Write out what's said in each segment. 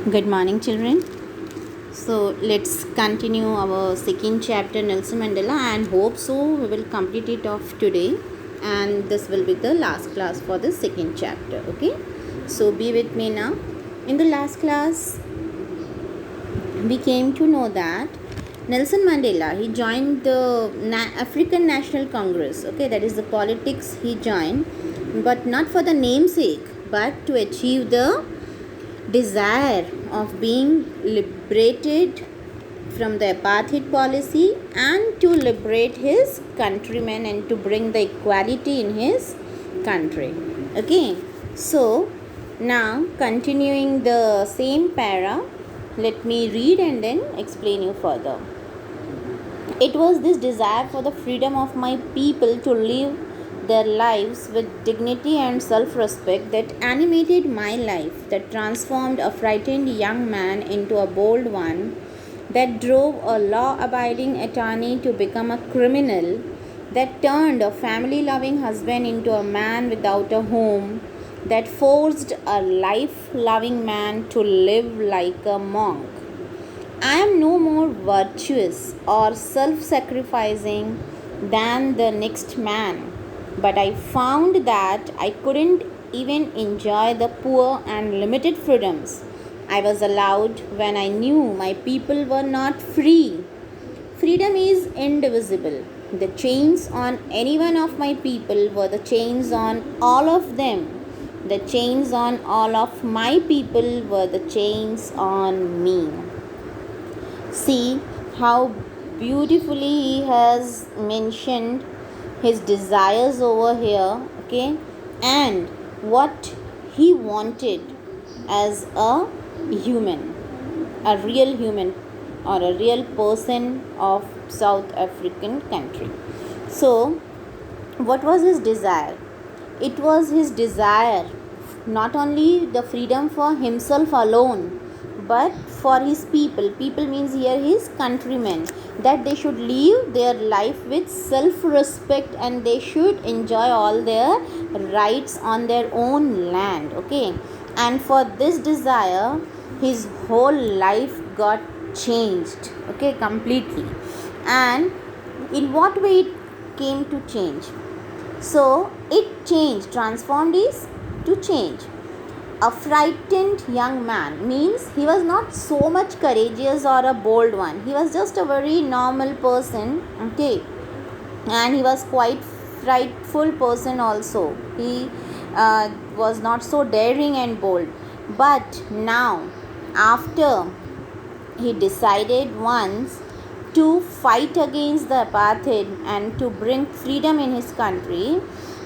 Good morning, children. So let's continue our second chapter, Nelson Mandela, and hope so we will complete it off today. And this will be the last class for the second chapter. Okay, so be with me now. In the last class, we came to know that Nelson Mandela, he joined the African National Congress. Okay, that is the politics he joined, but not for the namesake, but to achieve the desire of being liberated from the apartheid policy and to liberate his countrymen and to bring the equality in his country. Okay, so now continuing the same para, let me read and then explain you further. It was this desire for the freedom of my people to live their lives with dignity and self respect that animated my life, that transformed a frightened young man into a bold one, that drove a law abiding attorney to become a criminal, that turned a family loving husband into a man without a home, that forced a life loving man to live like a monk. I am no more virtuous or self sacrificing than the next man, but I found that I couldn't even enjoy the poor and limited freedoms I was allowed when I knew my people were not free. Freedom is indivisible. The chains on any one of my people were the chains on all of them. The chains on all of my people were the chains on me. See how beautifully he has mentioned his desires over here, okay, and what he wanted as a human, a real human or a real person of South African country. So what was his desire? It was his desire not only the freedom for himself alone, but for his people. People means here his countrymen, that they should live their life with self respect and they should enjoy all their rights on their own land. Okay, and for this desire his whole life got changed, okay, completely. And in what way it came to change? So it changed, transformed is to change. A frightened young man means he was not so much courageous or a bold one. He was just a very normal person, okay, and he was quite frightful person also. He was not so daring and bold. But now, after he decided once to fight against the apartheid and to bring freedom in his country,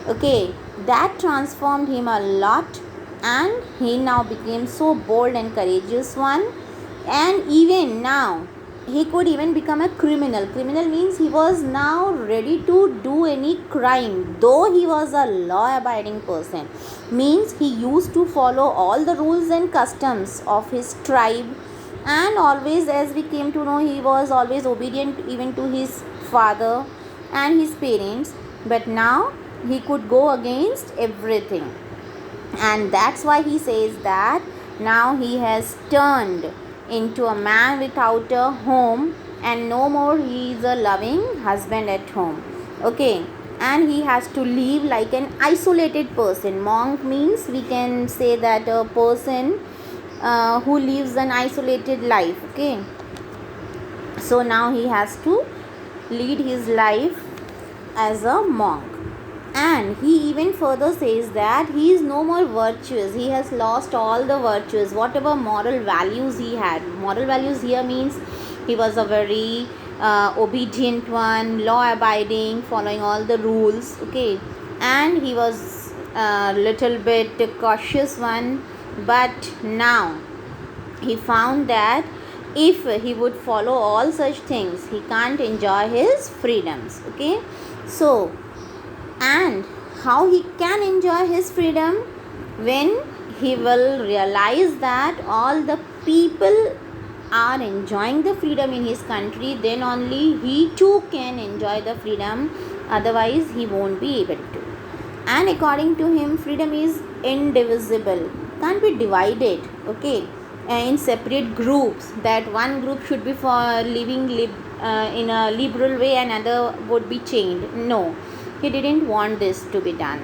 okay, that transformed him a lot, and he now became so bold and courageous one. And even now he could even become a criminal. Criminal means he was now ready to do any crime, though he was a law abiding person. Means he used to follow all the rules and customs of his tribe, and always, as we came to know, he was always obedient even to his father and his parents. But now he could go against everything, and that's why he says that now he has turned into a man without a home, and no more he is a loving husband at home, okay, and he has to live like an isolated person. Monk means we can say that a person who lives an isolated life, okay. So now he has to lead his life as a monk. And he even further says that he is no more virtuous. He has lost all the virtues, whatever moral values he had. Moral values here means he was a very obedient one, law abiding, following all the rules, okay, and he was a little bit cautious one. But now he found that if he would follow all such things, he can't enjoy his freedoms, okay. So, and how he can enjoy his freedom? When he will realize that all the people are enjoying the freedom in his country, then only he too can enjoy the freedom, otherwise he won't be able to. And according to him, freedom is indivisible, can't be divided, okay. in separate groups, that one group should be for living in a liberal way and another would be chained. No, he didn't want this to be done.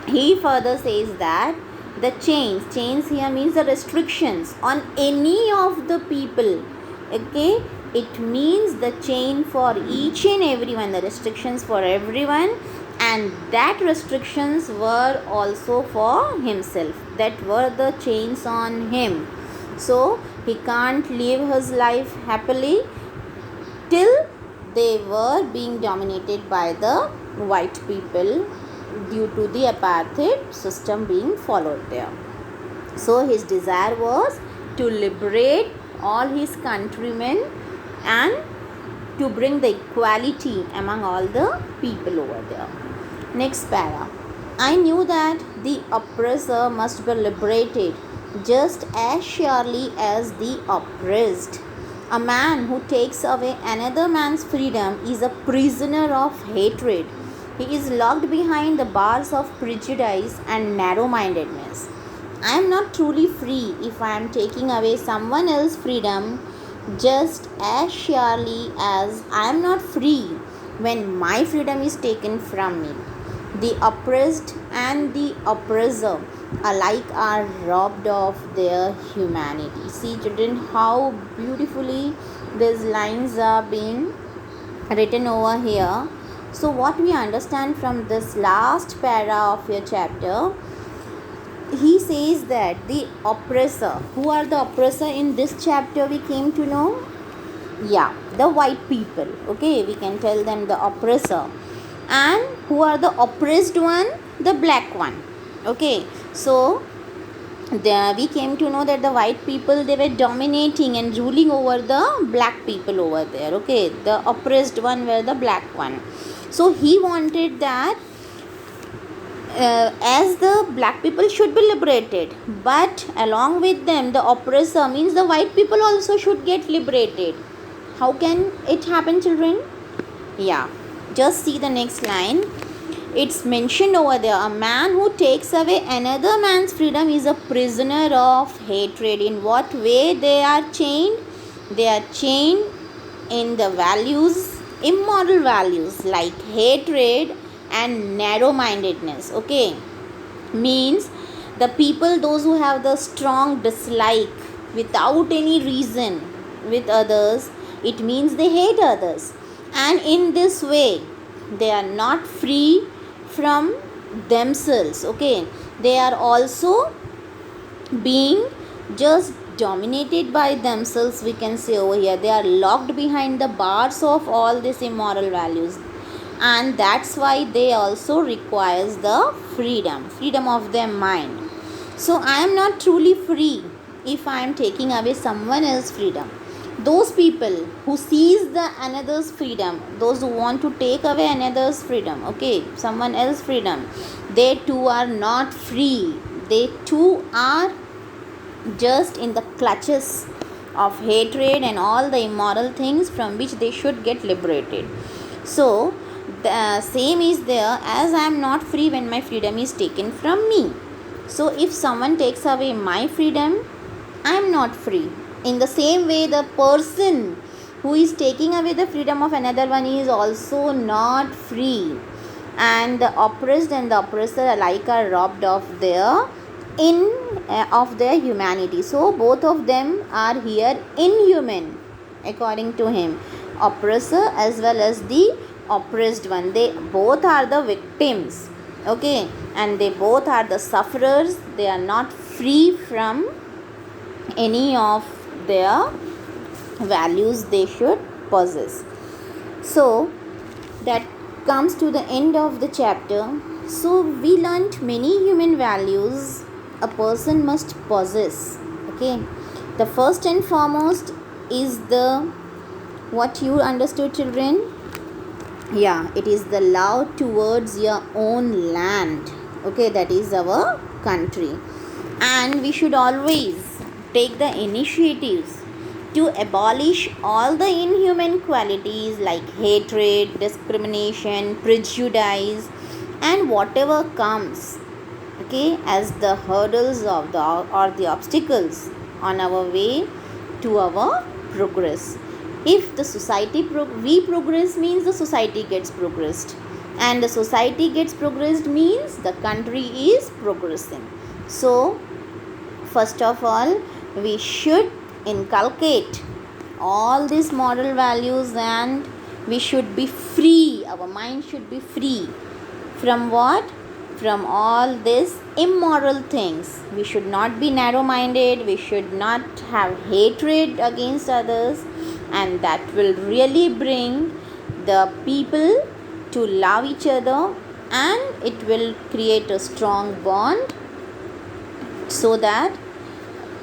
He further says that the chains here means the restrictions on any of the people. Okay, it means the chain for each and everyone, the restrictions for everyone, and that restrictions were also for himself, that were the chains on him. So he can't live his life happily till they were being dominated by the white people due to the apartheid system being followed there. So his desire was to liberate all his countrymen and to bring the equality among all the people over there. Next para. I knew that the oppressor must be liberated just as surely as the oppressed. A man who takes away another man's freedom is a prisoner of hatred. He is locked behind the bars of prejudice and narrow-mindedness. I am not truly free if I am taking away someone else's freedom just as surely as I am not free when my freedom is taken from me. The oppressed and the oppressor alike are robbed of their humanity. See, children, how beautifully these lines are being written over here. So what we understand from this last para of your chapter, he says that the oppressor, who are the oppressor in this chapter we came to know? Yeah, the white people. Okay, we can tell them the oppressor. And who are the oppressed one? The black one. Okay, so there we came to know that the white people, they were dominating and ruling over the black people over there. Okay, the oppressed one were the black one. So he wanted that as the black people should be liberated, but along with them the oppressor means the white people also should get liberated. How can it happen, children? Yeah, just see the next line. It's mentioned over there, a man who takes away another man's freedom is a prisoner of hatred. In what way they are chained? They are chained in the values, immoral values like hatred and narrow-mindedness. Okay, means the people, those who have the strong dislike without any reason with others, it means they hate others, and in this way they are not free from themselves. Okay, they are also being just dominated by themselves, we can say over here. They are locked behind the bars of all these immoral values, and that's why they also requires the freedom of their mind. So I am not truly free if I am taking away someone else's freedom. Those people who seize the another's freedom, those who want to take away another's freedom, okay, someone else's freedom, they too are not free. They too are just in the clutches of hatred and all the immoral things from which they should get liberated. So the same is there, as I am not free when my freedom is taken from me. So if someone takes away my freedom, I am not free. In the same way, the person who is taking away the freedom of another one is also not free, and the oppressed and the oppressor alike are robbed of their humanity. So both of them are here inhuman according to him, oppressor as well as the oppressed one. They both are the victims, okay, and they both are the sufferers. They are not free from any of their values they should possess. So that comes to the end of the chapter. So we learnt many human values a person must possess. Okay, the first and foremost is the, what you understood, children? Yeah, it is the love towards your own land. Okay, that is our country, and we should always take the initiatives to abolish all the inhuman qualities like hatred, discrimination, prejudice, and whatever comes, okay, as the hurdles of the or the obstacles on our way to our progress. If the society we progress means the society gets progressed, and the society gets progressed means the country is progressing. So first of all, we should inculcate all these moral values, and we should be free. Our mind should be free from what? From all these immoral things. We should not be narrow minded, we should not have hatred against others, and that will really bring the people to love each other, and it will create a strong bond, so that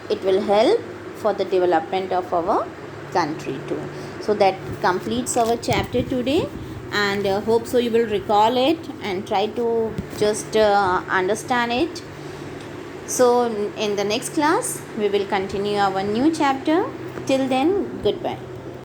it will help for the development of our country too. So that completes our chapter today, and hope so you will recall it and try to just understand it. So in the next class we will continue our new chapter. Till then, goodbye.